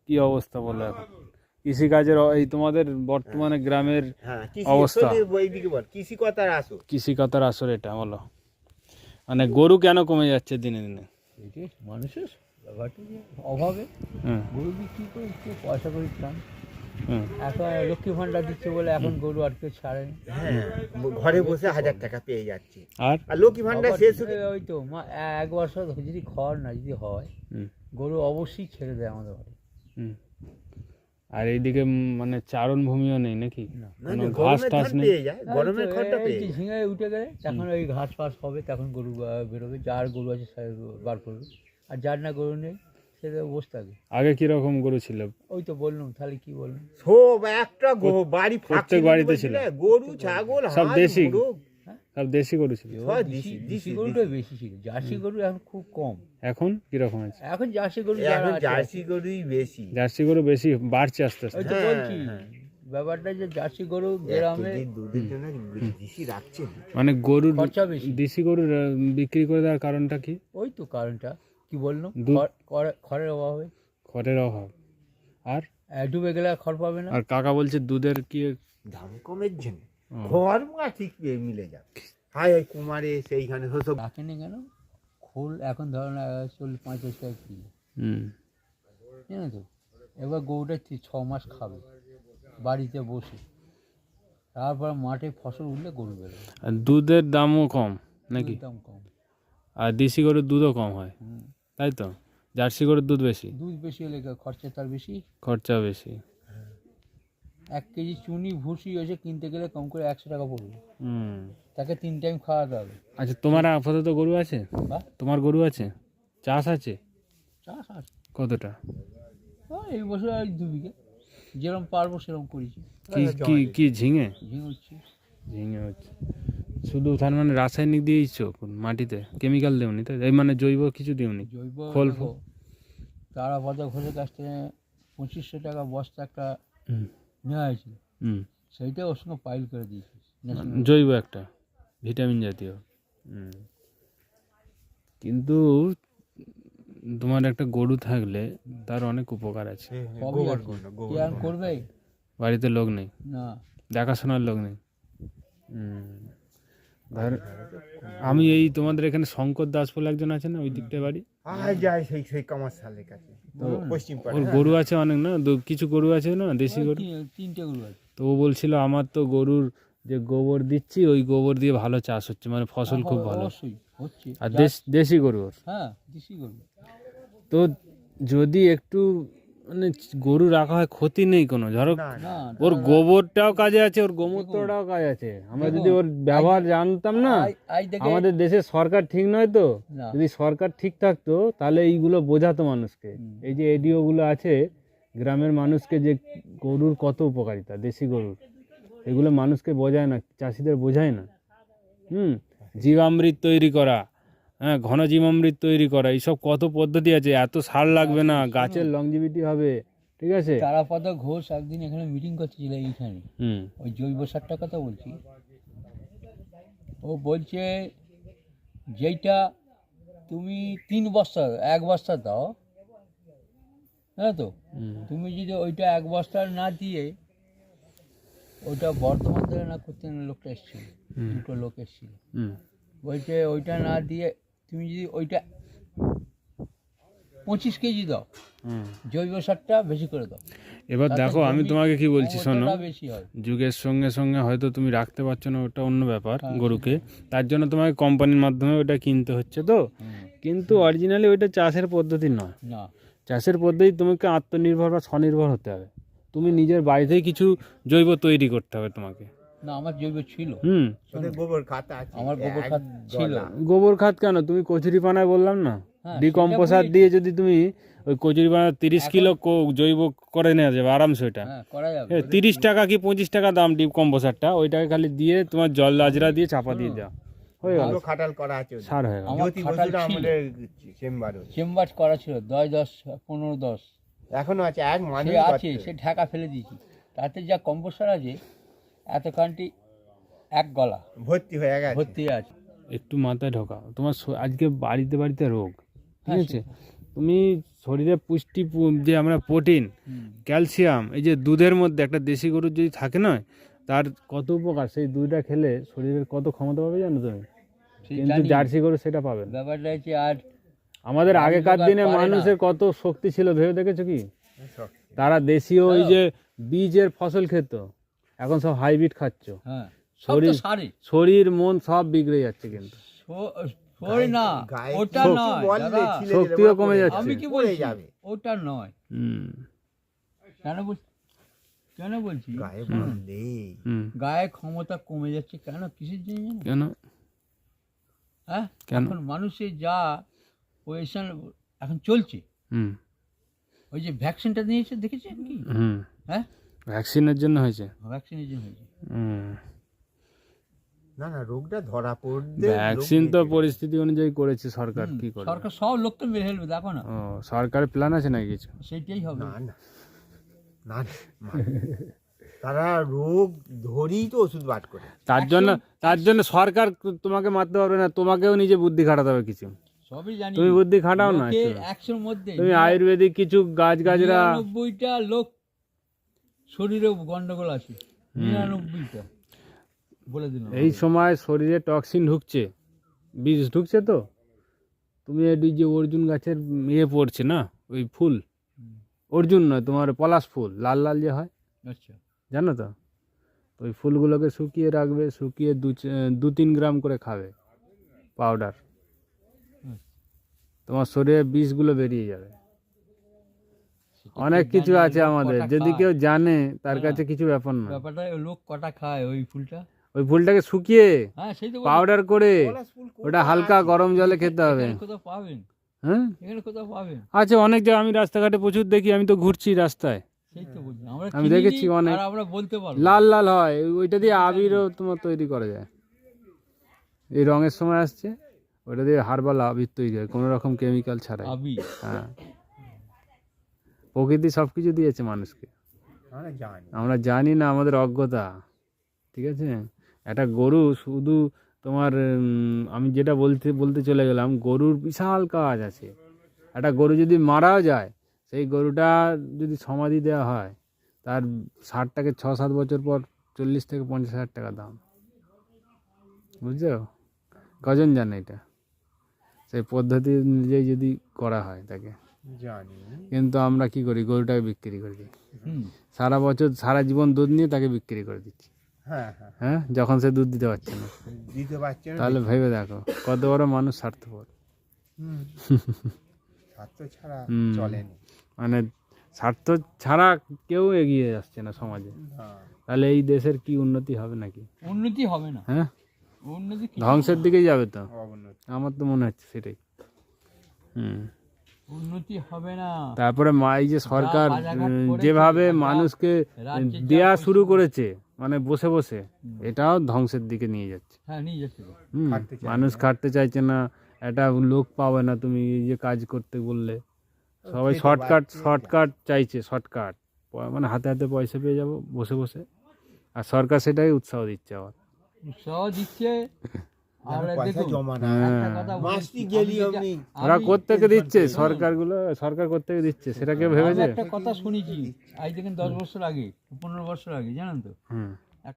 কি অবস্থা বলো এখন কৃষিকাজের? এই তোমাদের বর্তমানে গ্রামের অবস্থা, কৃষিকতার আসর এটা বলো। মানে গরু কেন কমে যাচ্ছে দিনে দিনে? মানুষের অভাবে গরু বিক্রি করে একটু পয়সা করে চান। এখন লক্ষ্মী ভান্ডার দিচ্ছে বলে এখন গরু আর কেউ ছাড়ে। হ্যাঁ, ঘরে বসে 1000 টাকা পেয়ে যাচ্ছে। আর লক্ষ্মী ভান্ডার শেষ ওই তো এক বছর যদি খড় না যদি হয় গরু অবশ্যই ছেড়ে দেয় আমাদের বাড়ি। আর এইদিকে মানে চারণ ভূমিও নেই নাকি? ঘাস টাস নেই? গরমের খড়টা পেয়ে ঝিঙে উঠে গেলে তখন ওই ঘাস ফাস হবে, তখন গরু বেরোবে। যার গরু আছে সে বার করবে, আর যার না গরু নেই সেটা বসে থাকবে। আগে কিরকম গরু ছিল? ওই তো বললাম, তাহলে কি বললাম, সব একটা বাড়ি প্রত্যেক বাড়িতে ছিল গরু ছাগল সব দেশি, সব দেশি গরু ছিল। দেশি গরুটাই বেশি ছিল, জার্সি গরু এখন খুব কম। এখন কিরকম আছে? এখন জার্সি গরু, জার্সি গরুই বেশি, জার্সি গরু বেশি বাড়ছে আস্তে আস্তে। ওই তো বলছি ব্যাপারটা যে জার্সি গরু গ্রামে দুধের জন্য দেশি রাখছে, মানে গরুর খরচা বেশি। দেশি গরু বিক্রি করে দেওয়ার কারণটা কি? ওই তো কারণটা কি বললাম, খড়ের অভাবে। খড়ের অভাব, আর ডুবে গেলে খড় পাবে না। আর কাকা বলছে দুধের কি দাম কমের জন্য খড় ঠিক মিলে যাবে। হাই কুমারে সেইখানে সব রাখেনি কেন, খোল এখন ধরো না 40-50 টাকা কিলো, জানো তো। এবার গরুটা 6 মাস খাবে বাড়িতে বসে, তারপর মাঠে ফসল উঠলে গরু বেরোবে। আর দুধের দামও কম নাকি? দাম কম, আর দেশি গরুর দুধও কম হয়, তাই তো? জার্সি গরুর দুধ বেশি, দুধ বেশি হলে খরচা তার বেশি, খরচা বেশি। 1 কেজি চুনি ভুসি এসে কিনতে গেলে কম করে 100 টাকা পড়বে, তাকে 3 টাইম খাওয়াতে হবে। আচ্ছা, তোমার আপাতত গরু আছে? তোমার গরু আছে? চাষ আছে? চাষ আছে। কতটা? এই বছর 2 বিঘা, যেরকম পারবো সেরকম করেছি। কি কি ঝিঙে? ঝিঙে হচ্ছে, ঝিঙে হচ্ছে। শুধু তার মানে রাসায়নিক দিয়েছো মাটিতে, কেমিক্যাল দেওনি তো? এই মানে জৈব কিছু দিওনি? জৈব খোল তারা পদা ঘোষের কাছ থেকে 2500 টাকা বস্তা একটা নেওয়া হয়েছিল, সেইটা ওর সঙ্গে পাইল করে দিয়েছি। জৈব একটা ভিটামিন জাতীয়। কিন্তু তোমার একটা গরু থাকলে তার অনেক উপকার আছে। করবে, বাড়িতে লোক নেই, না দেখাশোনার লোক নেই। ধর আমি এই তোমাদের এখানে শঙ্কর দাস বলে একজন আছে না, ওই দিকটায় বাড়ি, সেই কামার সালের কাছে, ওর গরু আছে অনেক না, কিছু গরু আছে না দেশি গরু, 3টে গরু আছে। তো ও বলছিল আমার তো গরুর যে গোবর দিচ্ছি ওই গোবর দিয়ে ভালো চাষ হচ্ছে, মানে ফসল খুব ভালো হচ্ছে। আর দেশি গরু ওর। হ্যাঁ, দেশি গরু। তো যদি একটু মানে গরু রাখা হয় ক্ষতি নেই কোনো, ধরো ওর গোবরটাও কাজে আছে, ওর গোমূত্রটাও কাজে আছে। আমরা যদি ওর ব্যবহার জানতাম না, আমাদের দেশের সরকার ঠিক নয় তো, যদি সরকার ঠিক থাকতো তাহলে এইগুলো বোঝাতো মানুষকে। এই যে এডিওগুলো আছে গ্রামের মানুষকে, যে গরুর কত উপকারিতা, দেশি গরুর, এগুলো মানুষকে বোঝায় না, চাষিদের বোঝায় না। জীবামৃত তৈরি করা, হ্যাঁ, ঘন জীবামৃত তৈরি করা, এইসব কত পদ্ধতি আছে। এত সার লাগবে না, গাছের লংজিভিটি হবে, ঠিক আছে। তারাপদ ঘোষ একদিন এখানে মিটিং করতেছিল এইখানে, ওই জৈব সারটার কথা বলছি। ও বলছে যেইটা তুমি 3 বস্তা 1 বস্তা দাও, হ্যাঁ তো তুমি যদি ওইটা 1 বস্তা না দিয়ে, ওইটা বর্ধমান থেকে না করতে লোকটা এসেছিল, 2টো লোক এসেছিল, বলছে ওইটা না দিয়ে তুমি যদি ওইটা 25 কেজি দাও, জৈব সারটা বেশি করে দাও। এবার দেখো আমি তোমাকে কি বলছি শোনো, যুগের সঙ্গে সঙ্গে হয়তো তুমি রাখতে পারছো না, ওটা অন্য ব্যাপার, গরুকে, তার জন্য তোমাকে কোম্পানির মাধ্যমে ওটা কিনতে হচ্ছে তো, কিন্তু অরিজিনালি ওইটা চাষের পদ্ধতি নয়। চাষের পদ্ধতি তোমাকে আত্মনির্ভর বা স্বনির্ভর হতে হবে। তুমি নিজের বাড়িতেই কিছু জৈব তৈরি করতে হবে তোমাকে। না, আমার জৈব ছিল, গোবর খাত আছে, আমার গোবর খাত ছিল। গোবর খাত কেন, তুমি কচুরিপানায় বললাম না, ডিকম্পোসার দিয়ে যদি তুমি ওই কচুরিপানা 30 কিলো জৈব করে নেওয়া যাবে আরামসে। ওইটা 30 টাকা কি 25 টাকা দাম ডিকম্পোসারটা, ওইটাকে খালি দিয়ে তোমার জল আজরা দিয়ে চাপা দিয়ে দাও, হয়ে গেল, খাটাল করা আছে, সার হয়ে গেল। চেম্বার করা ছিল 10 15 10 এখনো আছে, এক মানুষ আছে, সে ঢাকা ফেলে দিয়েছি। তাতে যা কম্পোসার আছে এতখানটি এক গলা ভর্তি হয়ে গেছে, ভর্তি আছে। একটু মাথায় ঢোকাও, তোমার আজকে বাড়িতে বাড়িতে রোগ, ঠিক আছে, তুমি শরীরে পুষ্টি যে আমরা প্রোটিন, ক্যালসিয়াম, এই যে দুধের মধ্যে একটা দেশি গরুর যদি থাকে না, তার কত উপকার, সেই দুধটা খেলে শরীরের কত ক্ষমতা পাবে জানো তুমি, কিন্তু জার্সি গরু সেটা পাবে না। ব্যাপারটা হচ্ছে আর আমাদের আগেকার দিনে মানুষের কত শক্তি ছিল ভেবে দেখেছো কি? তারা দেশীয় ওই যে বীজের ফসল খেত, এখন সব হাইব্রিড খাচ্ছ, হ্যাঁ শরীর সারে শরীর মন সব বিগড়ে যাচ্ছে, কিন্তু ওই না গায়ে ওটা শক্তি নয় বললে দাদা, ছিলে শক্তিও দিলে কমে পড়ে যাচ্ছে। আমি কি পড়ে বলছি যাবে ওটা নয়। হুম কেন বলছি গায়ে বললে হুম গায়ে ক্ষমতা কমে যাচ্ছে কেন, কিসের জন্য জানো? কেন? হ্যাঁ কেন? এখন মানুষের যা পজিশন এখন চলছে, হুম ওই যে ভ্যাকসিনটা নিয়েছে দেখেছেন কি? হুম হ্যাঁ ভ্যাকসিনের জন্য হয়েছে। ভ্যাকসিনের জন্য হয়েছে। হুম না না রোগটা ধরা পড়বে ভ্যাকসিন তো পরিস্থিতি অনুযায়ী করেছে সরকার, কি করে? সরকার সব লোককে মেরে ফেলবে দেখো না, ও সরকারের প্ল্যান আছে নাকি কিছু? সেইটাই হবে। না না না না, তারা রোগ ধরেই তো ওষুধ বার করে। তার জন্য সরকার তোমাকে মারতে পারবে না, তোমাকেও নিজে বুদ্ধি খাটাতে হবে কিছু। সবই জানি, তুমি বুদ্ধি খাটাও না লোকে একটু। 100 মধ্যে তুমি আয়ুর্বেদিক কিছু গাছরা 99টা লোক শরীরে গন্ডগোল আছে, 99টা বলে দিলাম। এই সময় শরীরে টক্সিন ঢুকছে, বীজ ঢুকছে, তো তুমি এই যে অর্জুন গাছের ইয়ে পড়ছে না, ওই ফুল, অর্জুন নয় তোমার পলাশ ফুল, লাল লাল যে হয়, আচ্ছা জানো তো? ওই ফুলগুলোকে শুকিয়ে রাখবে, শুকিয়ে 2-3 গ্রাম করে খাবে পাউডার, তোমার শরীরে বিষগুলো বেরিয়ে যাবে। অনেক কিছু আছে আমাদের, যদি কেউ জানে তার কাছে কিছু ব্যাপার না। ব্যাপারটা লোক কটা খায় ওই ফুলটা, ওই ফুলটাকে শুকিয়ে হ্যাঁ সেই তো পাউডার করে পলাশ ফুল ওটা হালকা গরম জলে খেতে হবে। এখানে কোথাও পাবেন, হ্যাঁ এখানে কোথাও পাবেন, আছে অনেক জায়গা, আমি রাস্তাঘাটে প্রচুর দেখি, আমি তো ঘুরছি রাস্তায়, সেই তো বলছি আমরা আমি চিনি দেখেছি নি, অনেক। আর আমরা বলতে পারবো লাল লাল হয়, ওইটা দিয়ে আবিরও তোমার তৈরি করা যায়। এই রঙের সময় আসছে, ওইটা দিয়ে হার্বাল আবির তৈরি হয়, কোনো রকম কেমিক্যাল ছাড়াই। আবি হ্যাঁ, প্রকৃতি সব কিছু দিয়েছে মানুষকে, আমরা জানি। আমরা জানি না, আমাদের অজ্ঞতা। ঠিক আছে, একটা গরু শুধু তোমার আমি যেটা বলতে চলে গেলাম, গরুর বিশাল কাজ আছে। একটা গরু যদি মারাও যায়, সেই গরুটা যদি সমাধি দেওয়া হয়, তার 6-7 বছর পর 40 থেকে 50 হাজার টাকা দাম, বুঝছো? কজন জানে এটা? সেই পদ্ধতি অনুযায়ী যদি করা হয় তাকে, জানি কিন্তু আমরা কি করি, গরুটাকে বিক্রি করে দিই, হুম সারা বছর সারা জীবন দুধ নিয়ে তাকে বিক্রি করে দিচ্ছি। হ্যাঁ হ্যাঁ হ্যাঁ, যখন সে দুধ দিতে পারছে না, দিতে পারছে না। তাহলে ভেবে দেখো কত বড় মানুষ স্বার্থপর। হুম। স্বার্থ ছাড়া হুম। চলেনি। মানে স্বার্থ ছাড়া কেউ এগিয়ে যাচ্ছে না সমাজে, হ্যাঁ। তাহলে এই দেশের কি উন্নতি হবে নাকি? উন্নতি হবে না, হ্যাঁ, উন্নতি কি? ধ্বংসের দিকেই যাবে তো, অবনতি। আমার তো মনে হচ্ছে সেটাই। উন্নতি হবে না। তারপরে এই যে সরকার বাজারঘাট করেছে, যেভাবে যা মানুষকে রাজ্যে যা দেয়া পয়সা শুরু করেছে, মানে বসে বসে, এটাও ধ্বংসের দিকে নিয়ে যাচ্ছে। হ্যাঁ নিয়ে যাচ্ছে তো। খাটতে চায় মানুষ খাটতে চাইছে না, একটা লোক পাবে না তুমি এই যে কাজ করতে বললে, সবাই খেতে শর্টকাট চাইছে, শর্টকাট, মানে হাতে হাতে পয়সা পেয়ে যাব বসে বসে, আর সরকার সেটাই উৎসাহ দিচ্ছে আবার। উৎসাহ দিচ্ছে, আর যেন পয়সা দেখুন জমা না। একটা কথা বলি, মাসটি গেলি অমনি ওরা আমি- কোত্থেকে দিচ্ছে, সরকার কোত্থেকে দিচ্ছে সেটা কেউ আমি ভেবেছে? একটা কথা শুনেছি, আজ দেখেন 10 বছর আগে 15 বছর আগে, জানেন তো, হুম